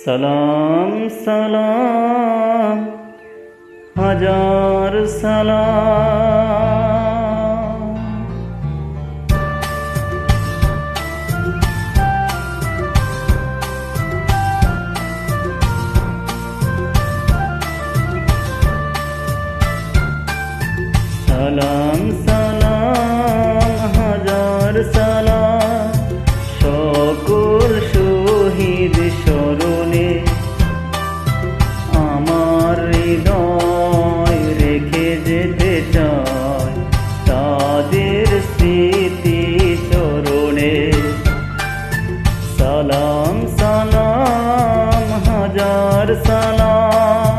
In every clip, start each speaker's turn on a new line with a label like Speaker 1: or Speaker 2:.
Speaker 1: সালাম সালাম হাজার সালাম। সালাম সালাম হাজার সালাম সকল শহীদ স্মরণে আমার হৃদয় রেখে যেতে চাই তাদের স্মৃতি চরণে। সালাম সালাম হাজার সালাম।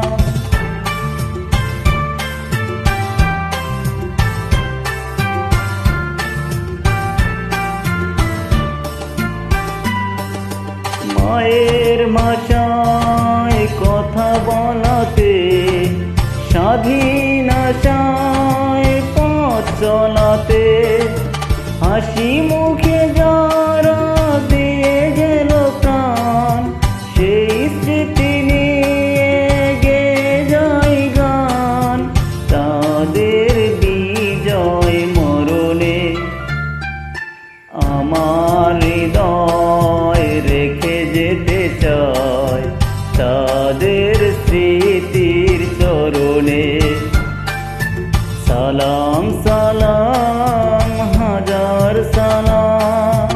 Speaker 1: মায়ের মাচায় কথা বলাতে স্বাধীন আশায় পথ চলাতে হাসি মুখে যারা দিয়ে গেল প্রাণ সেই স্মৃতি নিয়ে গেয়ে যায় গান তাদের বিজয় মরণে। আমার হৃদয় রেখে যেতে চাই তাদের স্মৃতির চরণে। সালাম সালাম হাজার সালাম।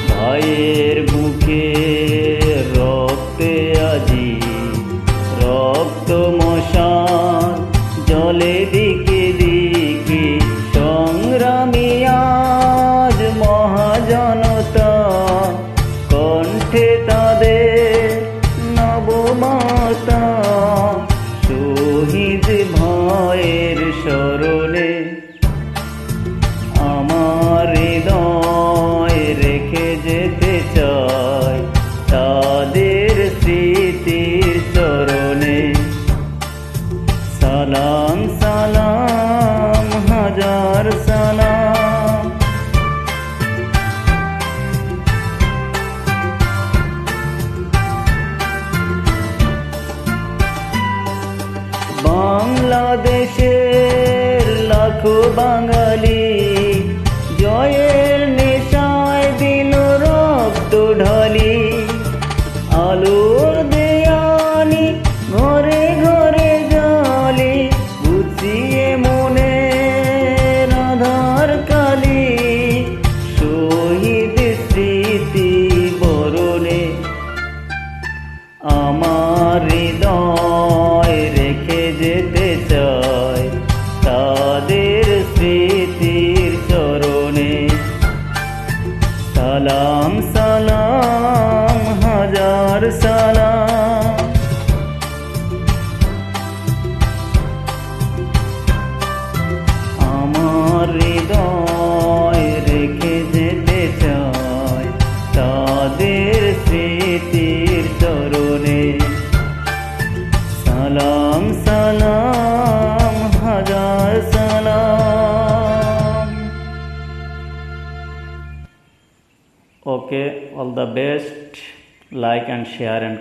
Speaker 1: ভাইয়ের বুকে রক্তে আজি রক্ত মশাল জলে দিকে দিকে সংগ্রামী আজ মহাজনতা কণ্ঠে তাদের নবমাতা শহীদ ভাইয়ের স্মরণে। আমার হৃদয় রেখে যেতে চাই তাদের স্মৃতির চরণে। সালাম সালাম হাজার সালাম। বাংলাদেশের লাখো বাঙালি জয়ের নেশায় দিল রক্ত ঢালি আলোর দেয়ালি ঘরে ঘরে জালি গুছিয়ে মনে রাধার কালি শহীদ স্মৃতি বরণে। আমার হৃদয় রেখে যেতে চাই তাদের স্মৃতির চরণে। সালাম সালাম হাজার সালাম। আমার হৃদয় রেখে যেতে চাই তাদের স্মৃতির চরণে। সালাম সালাম হাজার সালাম। Okay, all the best. Like and share and